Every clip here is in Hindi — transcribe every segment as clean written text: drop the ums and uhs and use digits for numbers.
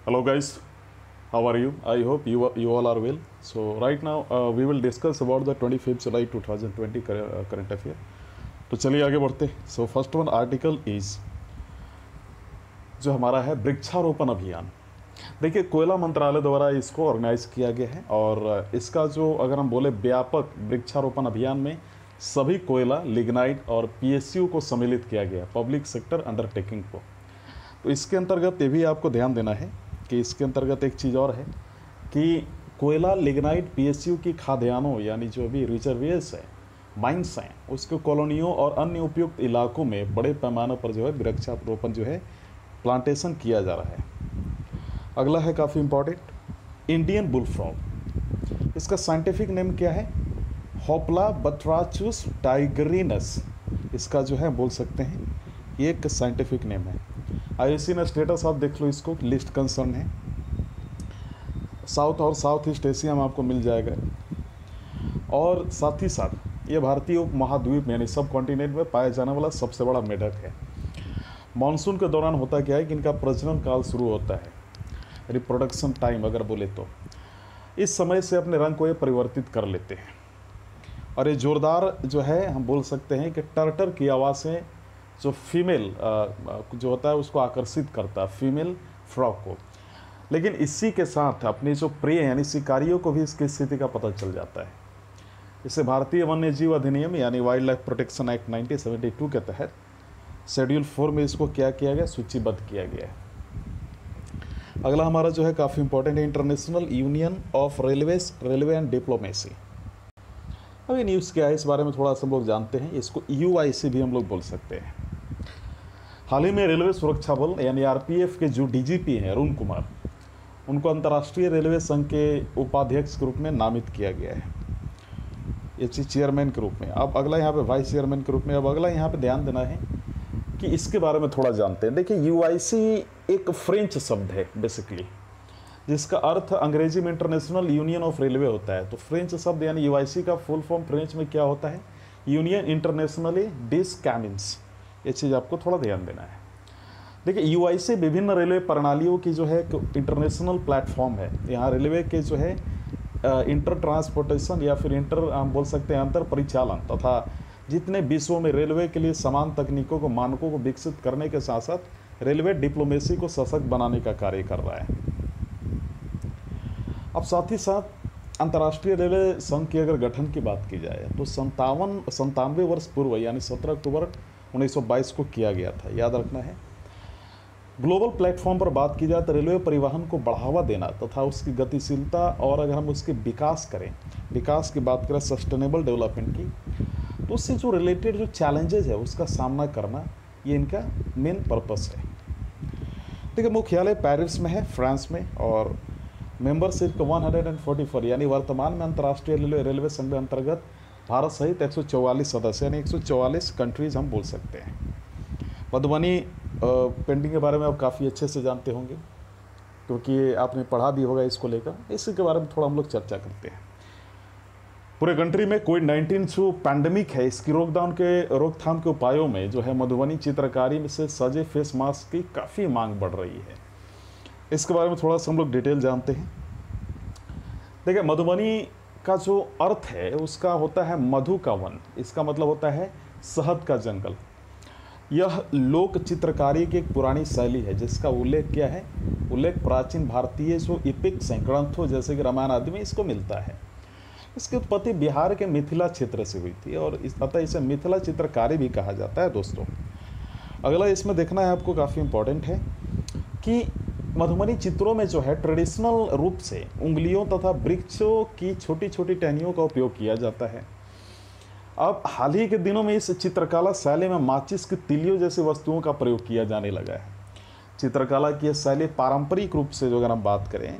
Hello guys, how are you? I hope you all are well. So right now we will discuss about the 25th July 2020 current affair. तो चलिए आगे बढ़ते हैं. So first one article is जो हमारा है वृक्षारोपण अभियान. देखिए कोयला मंत्रालय द्वारा इसको ऑर्गेनाइज किया गया है और इसका जो अगर हम बोले व्यापक वृक्षारोपण अभियान में सभी कोयला, लिग्नाइट और पीएसयू को सम्मिलित किया गया, पब्लिक सेक्टर अंडरटेकिंग को. तो इसके अंतर्गत ये भी आपको ध्यान देना है कि इसके अंतर्गत एक चीज़ और है कि कोयला, लिग्नाइट, पीएसयू की खाद्यान्नों यानी जो भी रिजर्वियर्स है, माइंस हैं, उसके कॉलोनियों और अन्य उपयुक्त इलाकों में बड़े पैमाने पर जो है वृक्षारोपण जो है प्लांटेशन किया जा रहा है. अगला है काफ़ी इम्पॉर्टेंट, इंडियन बुलफ्रॉग. इसका साइंटिफिक नेम क्या है? होप्ला बट्राचुस टाइगरिनस. इसका जो है बोल सकते हैं ये एक साइंटिफिक नेम है. आईयूसीएन स्टेटस आप देख लो, इसको लिस्ट कंसर्न है. साउथ और साउथ ईस्ट एशिया में आपको मिल जाएगा और साथ ही साथ ये भारतीय उपमहाद्वीप में यानी सब कॉन्टिनेंट में पाया जाने वाला सबसे बड़ा मेढक है. मानसून के दौरान होता क्या है कि इनका प्रजनन काल शुरू होता है, रिप्रोडक्शन टाइम अगर बोले तो इस समय से अपने रंग को ये परिवर्तित कर लेते हैं. और ये जोरदार जो है हम बोल सकते हैं कि टर्टर की आवाज़ें जो फीमेल जो होता है उसको आकर्षित करता है, फीमेल फ्रॉग को. लेकिन इसी के साथ अपनी जो प्रिय यानी शिकारियों को भी इसकी स्थिति का पता चल जाता है. इसे भारतीय वन्य जीव अधिनियम यानी वाइल्ड लाइफ प्रोटेक्शन एक्ट 1972 के तहत शेड्यूल 4 में इसको क्या किया गया, सूचीबद्ध किया गया है. अगला हमारा जो है काफ़ी इंपॉर्टेंट है, international union of railways, railway and diplomacy. अब ये न्यूज़ क्या है इस बारे में थोड़ा सा हम लोग जानते हैं. इसको यूआईसी भी हम लोग बोल सकते हैं. हाल ही में रेलवे सुरक्षा बल यानी आरपीएफ के जो डीजीपी हैं अरुण कुमार, उनको अंतर्राष्ट्रीय रेलवे संघ के उपाध्यक्ष के रूप में नामित किया गया है, ये चेयरमैन के रूप में. अब अगला यहाँ पे वाइस चेयरमैन के रूप में. अब अगला यहाँ पे ध्यान देना है कि इसके बारे में थोड़ा जानते हैं. देखिए यूआईसी एक फ्रेंच शब्द है बेसिकली, जिसका अर्थ अंग्रेजी में इंटरनेशनल यूनियन ऑफ रेलवे होता है. तो फ्रेंच शब्द यानी यूआईसी का फुल फॉर्म फ्रेंच में क्या होता है? यूनियन इंटरनेशनली डिस कैमिन्स. ये चीज़ आपको थोड़ा ध्यान देना है. देखिए यूआईसी विभिन्न रेलवे प्रणालियों की जो है इंटरनेशनल प्लेटफॉर्म है. यहाँ रेलवे के जो है इंटर ट्रांसपोर्टेशन या फिर हम बोल सकते हैं अंतर परिचालन तथा जितने विश्व में रेलवे के लिए समान तकनीकों को, मानकों को विकसित करने के साथ साथ रेलवे डिप्लोमेसी को सशक्त बनाने का कार्य कर रहा है. अब साथ ही साथ अंतर्राष्ट्रीय रेलवे संघ की अगर गठन की बात की जाए तो 97 वर्ष पूर्व यानी 17 अक्टूबर 1922 को किया गया था, याद रखना है. ग्लोबल प्लेटफॉर्म पर बात की जाए तो रेलवे परिवहन को बढ़ावा देना तथा उसकी गतिशीलता और अगर हम उसके विकास करें, विकास की बात करें सस्टेनेबल डेवलपमेंट की, तो उससे जो रिलेटेड जो चैलेंजेस है उसका सामना करना ये इनका मेन पर्पस है. देखिए मुख्यालय पेरिस में है, फ्रांस में, और मेंबरशिप 144 यानी वर्तमान में अंतर्राष्ट्रीय रेलवे संघ के अंतर्गत भारत सहित 144 सदस्य यानी 144 कंट्रीज़ हम बोल सकते हैं. मधुबनी पेंटिंग के बारे में आप काफ़ी अच्छे से जानते होंगे क्योंकि आपने पढ़ा भी होगा इसको लेकर. इसी के बारे में थोड़ा हम लोग चर्चा करते हैं. पूरे कंट्री में कोविड-19 जो पैंडमिक है इसकी रोकथाम के उपायों में जो है मधुबनी चित्रकारी में से सजे फेस मास्क की काफ़ी मांग बढ़ रही है. इसके बारे में थोड़ा सा हम लोग डिटेल जानते हैं. देखिए मधुबनी का जो अर्थ है उसका होता है मधु का वन. इसका मतलब होता है शहद का जंगल. यह लोक चित्रकारी की एक पुरानी शैली है जिसका उल्लेख क्या है? उल्लेख प्राचीन भारतीय जो इपिक्स हैं, ग्रंथों जैसे कि रामायण आदि में इसको मिलता है. इसकी उत्पत्ति बिहार के मिथिला क्षेत्र से हुई थी और अतः इसे मिथिला चित्रकारी भी कहा जाता है दोस्तों. अगला इसमें देखना है आपको काफ़ी इम्पोर्टेंट है कि मधुबनी चित्रों में जो है ट्रेडिशनल रूप से उंगलियों तथा वृक्षों की छोटी छोटी टहनियों का उपयोग किया जाता है. अब हाल ही के दिनों में इस चित्रकला शैली में माचिस की तिलियों जैसी वस्तुओं का प्रयोग किया जाने लगा है. चित्रकला की यह शैली पारंपरिक रूप से जो अगर हम बात करें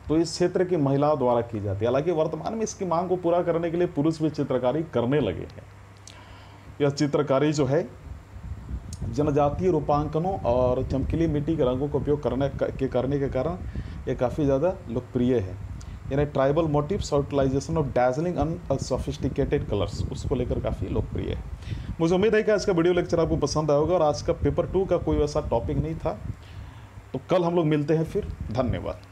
तो इस क्षेत्र की महिलाओं द्वारा की जाती है. हालांकि वर्तमान में इसकी मांग को पूरा करने के लिए पुरुष भी चित्रकारी करने लगे हैं. यह चित्रकारी जो है जनजातीय रूपांकनों और चमकीली मिट्टी के रंगों का उपयोग करने के कारण ये काफ़ी ज़्यादा लोकप्रिय है. यानी ट्राइबल मोटिव्स और utilisation of dazzling and sophisticated colours उसको लेकर काफ़ी लोकप्रिय है. मुझे उम्मीद है कि आज का वीडियो लेक्चर आपको पसंद आएगा और आज का पेपर 2 का कोई वैसा टॉपिक नहीं था तो कल हम लोग मिलते हैं फिर। धन्यवाद।